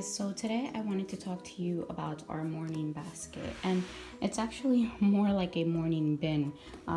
guys, so today I wanted to talk to you about our morning basket, and it's actually more like a morning bin.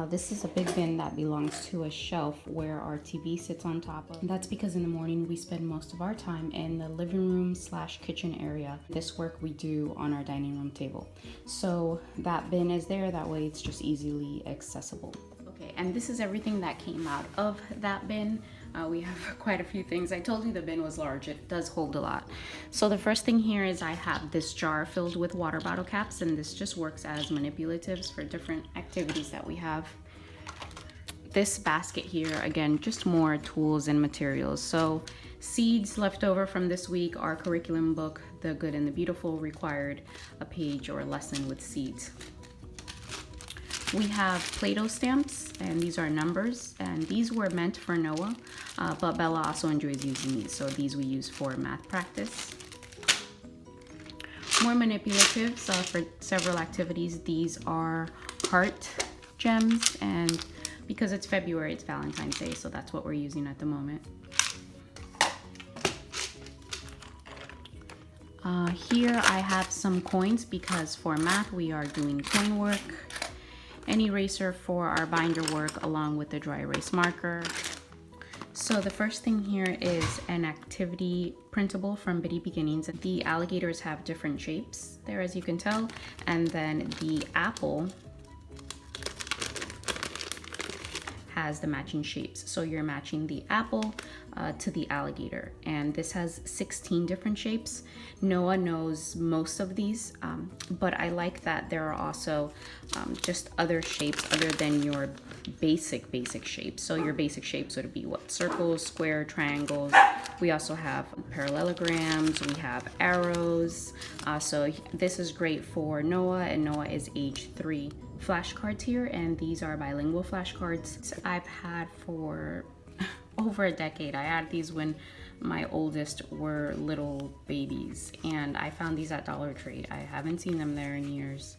This is a big bin that belongs to a shelf where our TV sits on top of. That's because in the morning we spend most of our time in the living room / kitchen area. This work we do on our dining room table. So that bin is there, that way it's just easily accessible. Okay, and this is everything that came out of that bin. We have quite a few things. I told you the bin was large. It does hold a lot. So the first thing here is I have this jar filled with water bottle caps, and this just works as manipulatives for different activities that we have. This basket here, again, just more tools and materials. So seeds left over from this week, our curriculum book, The Good and the Beautiful, required a page or a lesson with seeds. We have Playdough stamps, and these are numbers, and these were meant for Noah, but Bella also enjoys using these, so these we use for math practice. More manipulatives for several activities. These are heart gems, and because it's February, it's Valentine's Day, so that's what we're using at the moment. Here I have some coins because for math we are doing coin work. An eraser for our binder work along with the dry erase marker. So the first thing here is an activity printable from Bitty Beginnings. The alligators have different shapes there, as you can tell, and then the apple has the matching shapes. So you're matching the apple to the alligator, and this has 16 different shapes. Noah knows most of these, but I like that there are also just other shapes other than your basic shapes. So your basic shapes would be what? Circles, square, triangles. We also have parallelograms, we have arrows. So this is great for Noah, and Noah is age 3. Flashcards here, and these are bilingual flashcards I've had for over a decade. I had these when my oldest were little babies, and I found these at Dollar Tree. I haven't seen them there in years,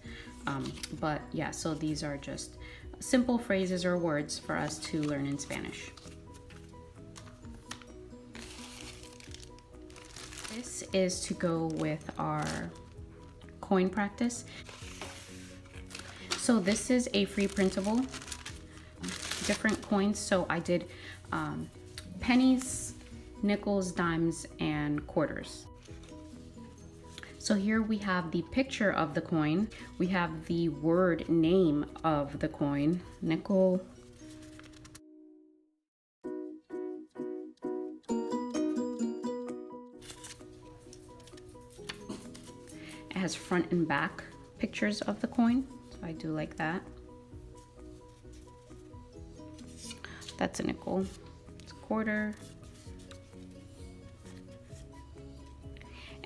but yeah, so these are just simple phrases or words for us to learn in Spanish. This is to go with our coin practice. So this is a free printable, different coins. So I did pennies, nickels, dimes, and quarters. So here we have the picture of the coin. We have the word name of the coin, nickel. It has front and back pictures of the coin. I do like that. That's a nickel. It's a quarter.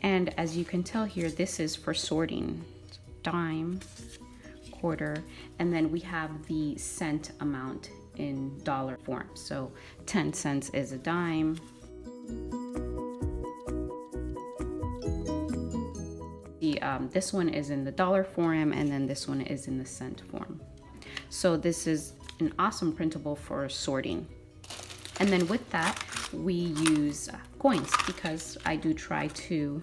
And as you can tell here, this is for sorting. It's dime, quarter, and then we have the cent amount in dollar form. So 10 cents is a dime. This one is in the dollar form, and then this one is in the cent form. So this is an awesome printable for sorting. And then with that, we use coins, because I do try to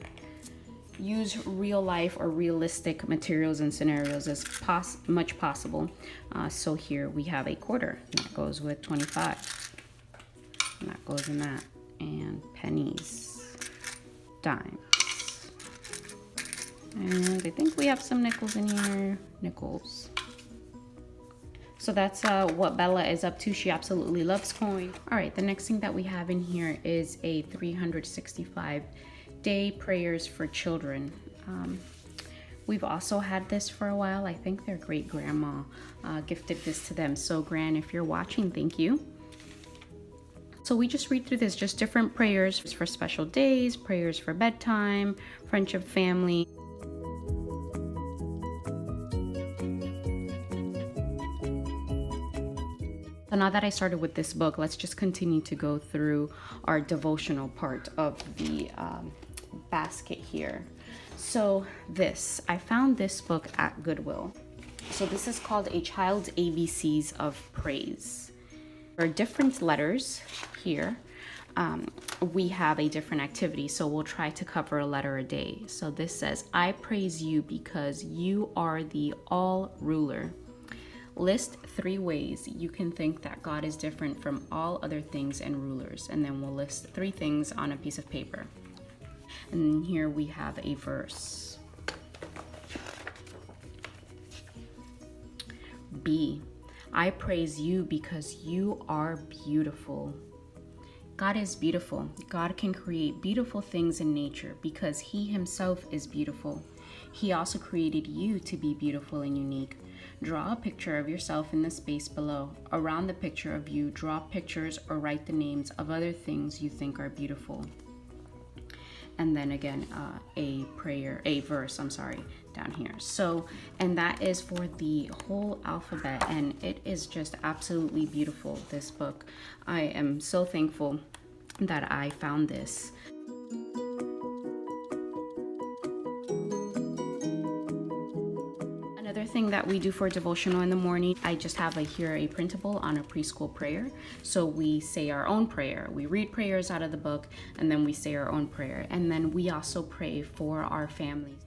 use real life or realistic materials and scenarios as much possible. So here we have a quarter, and that goes with 25. And that goes in that. And pennies, dimes. And I think we have some nickels in here. Nickels. So that's what Bella is up to. She absolutely loves coin. All right, the next thing that we have in here is a 365-day prayers for children. We've also had this for a while. I think their great grandma gifted this to them. So Gran, if you're watching, thank you. So we just read through this, just different prayers for special days, prayers for bedtime, friendship, family. So now that I started with this book, let's just continue to go through our devotional part of the basket here. So I found this book at Goodwill. So this is called A Child's ABCs of Praise. There are different letters here. we have a different activity. So we'll try to cover a letter a day. So this says, I praise you because you are the all ruler. List 3 ways you can think that God is different from all other things and rulers. And then we'll list 3 things on a piece of paper. And here we have a verse. B, I praise you because you are beautiful. God is beautiful. God can create beautiful things in nature because He Himself is beautiful. He also created you to be beautiful and unique. Draw a picture of yourself in the space below. Around the picture of you, draw pictures or write the names of other things you think are beautiful. And then again, a verse down here. So, and that is for the whole alphabet, and it is just absolutely beautiful, this book. I am so thankful that I found this. Another thing that we do for devotional in the morning, I just have here a printable on a preschool prayer. So we say our own prayer. We read prayers out of the book, and then we say our own prayer. And then we also pray for our families.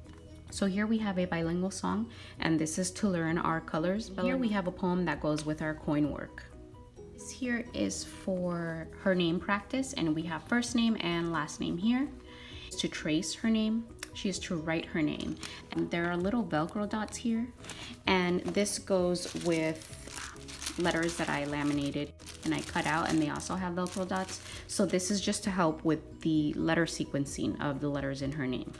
So here we have a bilingual song, and this is to learn our colors. Here we have a poem that goes with our coin work. This here is for her name practice, and we have first name and last name here. To trace her name, she is to write her name. And there are little Velcro dots here, and this goes with letters that I laminated and I cut out, and they also have Velcro dots. So this is just to help with the letter sequencing of the letters in her name.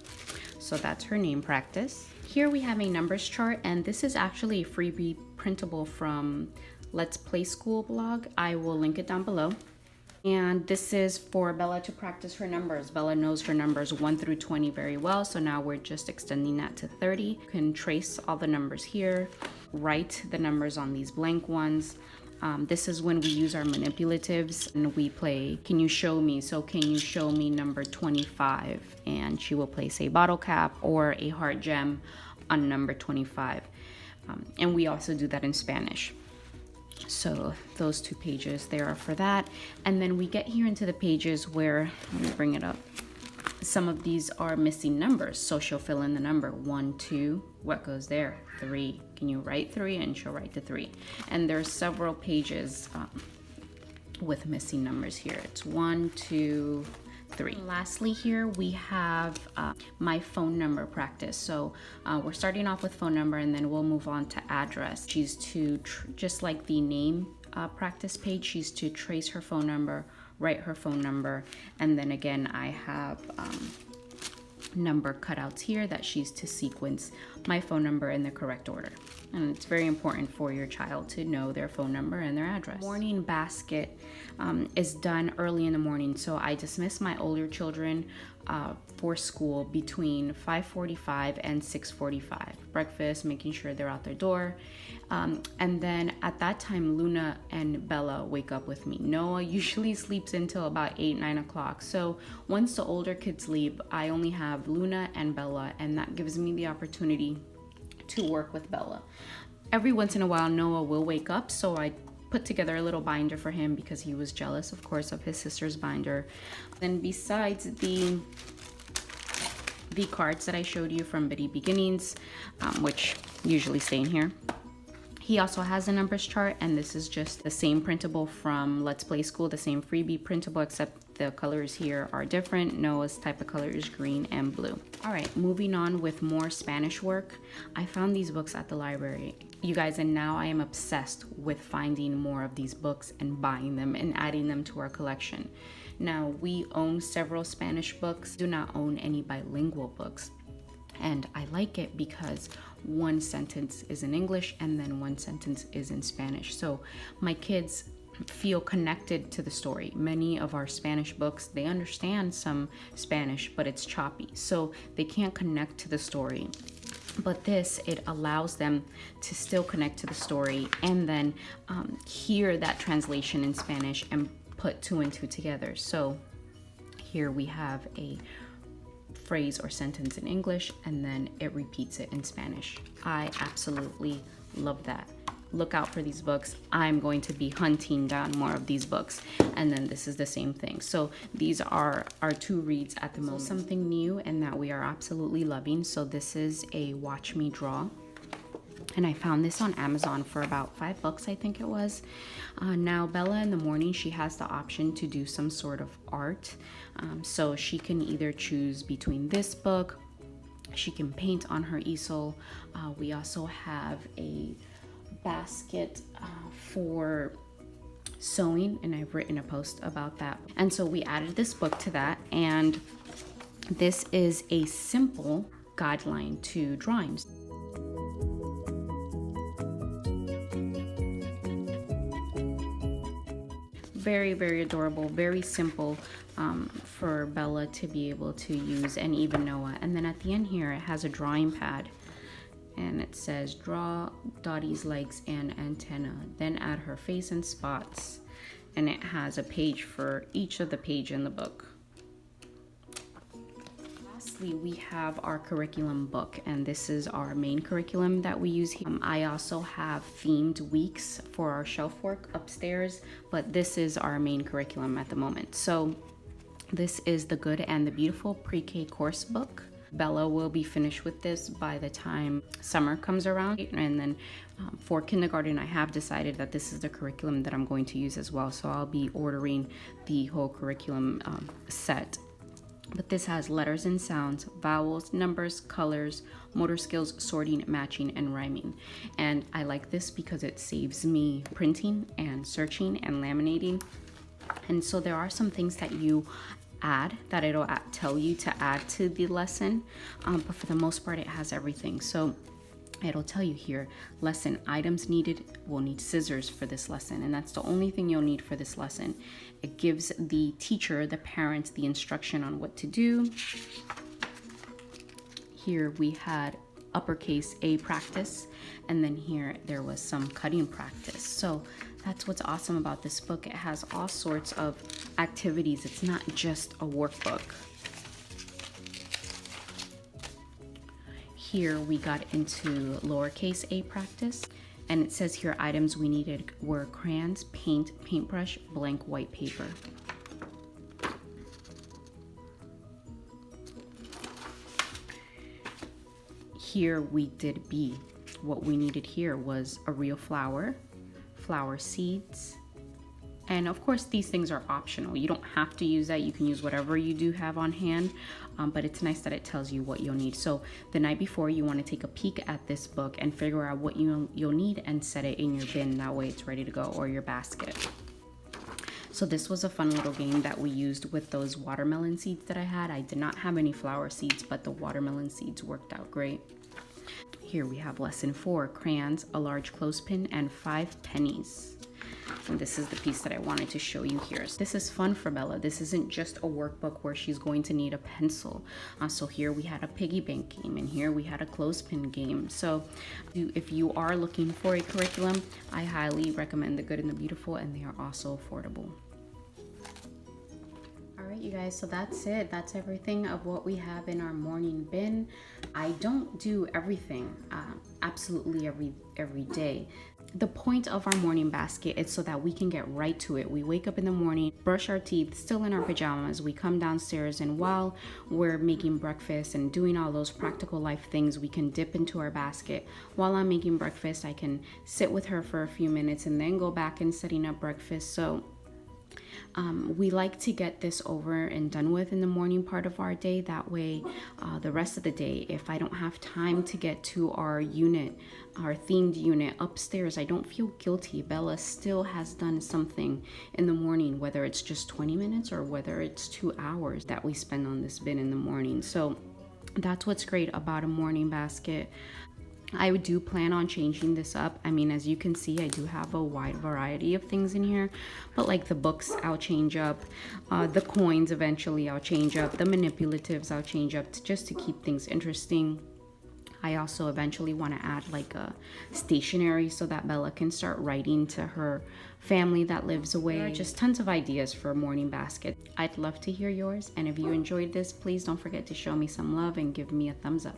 So that's her name practice. Here we have a numbers chart, and this is actually a freebie printable from Let's Play School blog. I will link it down below. And this is for Bella to practice her numbers. Bella knows her numbers 1 through 20 very well, so now we're just extending that to 30. You can trace all the numbers here, write the numbers on these blank ones. This is when we use our manipulatives and we play, can you show me? So can you show me number 25? And she will place a bottle cap or a heart gem on number 25. And we also do that in Spanish. So those 2 pages there are for that. And then we get here into the pages where, let me bring it up. Some of these are missing numbers, so she'll fill in the number 1, 2, what goes there? 3. Can you write 3? And she'll write the 3. And there's several pages with missing numbers here. It's 1, 2, 3. Lastly, here we have my phone number practice. So we're starting off with phone number, and then we'll move on to address. She's to, just like the name practice page, she's to trace her phone number, write her phone number, and then again I have number cutouts here that she's to sequence my phone number in the correct order. And it's very important for your child to know their phone number and their address. Morning basket is done early in the morning, so I dismiss my older children for school between 5:45 and 6:45. Breakfast, making sure they're out their door. And then at that time, Luna and Bella wake up with me. Noah usually sleeps until about 8, 9 o'clock. So once the older kids leave, I only have Luna and Bella, and that gives me the opportunity to work with Bella. Every once in a while, Noah will wake up, so I put together a little binder for him because he was jealous, of course, of his sister's binder. Then besides the cards that I showed you from Bitty Beginnings, which usually stay in here, he also has a numbers chart, and this is just the same printable from Let's Play School, the same freebie printable, except the colors here are different. Noah's type of color is green and blue. All right, moving on with more Spanish work. I found these books at the library, you guys, and now I am obsessed with finding more of these books and buying them and adding them to our collection. Now, we own several Spanish books, do not own any bilingual books. And I like it because one sentence is in English and then one sentence is in Spanish. So my kids feel connected to the story. Many of our Spanish books, they understand some Spanish, but it's choppy, so they can't connect to the story. But this, it allows them to still connect to the story and then hear that translation in Spanish and put 2 and 2 together. So here we have a phrase or sentence in English, and then it repeats it in Spanish. I absolutely love that. look out for these books. I'm going to be hunting down more of these books. And then this is the same thing. So these are our 2 reads at the moment. Something new and that we are absolutely loving. So this is a Watch Me Draw. And I found this on Amazon for about $5, I think it was. Now Bella in the morning, she has the option to do some sort of art. So she can either choose between this book, she can paint on her easel. We also have a basket for sewing, and I've written a post about that. And so we added this book to that, and this is a simple guideline to drawings. Very, very adorable, very simple for Bella to be able to use, and even Noah. And then at the end here, it has a drawing pad, and it says draw Dottie's legs and antenna, then add her face and spots. And it has a page for each of the page in the book. Lastly, we have our curriculum book, and this is our main curriculum that we use here. I also have themed weeks for our shelf work upstairs, but this is our main curriculum at the moment. So this is the Good and the Beautiful pre-K course book. Bella will be finished with this by the time summer comes around. And then for kindergarten, I have decided that this is the curriculum that I'm going to use as well. So I'll be ordering the whole curriculum set. But this has letters and sounds, vowels, numbers, colors, motor skills, sorting, matching, and rhyming. And I like this because it saves me printing and searching and laminating. And so there are some things that you add that it'll tell you to add to the lesson, but for the most part it has everything. So it'll tell you here, lesson items needed. We'll need scissors for this lesson, and that's the only thing you'll need for this lesson. It gives the teacher, the parents, the instruction on what to do. Here we had uppercase A practice, and then here there was some cutting practice. So that's what's awesome about this book. It has all sorts of activities. It's not just a workbook. Here we got into lowercase a practice, and it says here items we needed were crayons, paint, paintbrush, blank white paper. Here we did B. What we needed here was a real flower, flower seeds, and of course these things are optional. You don't have to use that. You can use whatever you do have on hand, but it's nice that it tells you what you'll need. So the night before, you want to take a peek at this book and figure out what you'll need and set it in your bin. That way it's ready to go, or your basket. So this was a fun little game that we used with those watermelon seeds that I had. I did not have any flower seeds, but the watermelon seeds worked out great. Here we have lesson 4, crayons, a large clothespin, and 5 pennies. And this is the piece that I wanted to show you here. So this is fun for Bella. This isn't just a workbook where she's going to need a pencil. So here we had a piggy bank game, and here we had a clothespin game. So if you are looking for a curriculum, I highly recommend The Good and the Beautiful, and they are also affordable. Alright you guys, so that's it. That's everything of what we have in our morning bin. I don't do everything absolutely every day. The point of our morning basket is so that we can get right to it. We wake up in the morning, brush our teeth, still in our pajamas. We come downstairs, and while we're making breakfast and doing all those practical life things, we can dip into our basket. While I'm making breakfast, I can sit with her for a few minutes and then go back and setting up breakfast. So we like to get this over and done with in the morning part of our day. That way, the rest of the day, if I don't have time to get to our unit, our themed unit upstairs, I don't feel guilty. Bella still has done something in the morning, whether it's just 20 minutes or whether it's 2 hours that we spend on this bin in the morning. So that's what's great about a morning basket. I do plan on changing this up. I mean, as you can see, I do have a wide variety of things in here, but like the books I'll change up, the coins eventually I'll change up, the manipulatives I'll change up just to keep things interesting. I also eventually want to add like a stationery so that Bella can start writing to her family that lives away. There are just tons of ideas for a morning basket. I'd love to hear yours, and if you enjoyed this, please don't forget to show me some love and give me a thumbs up.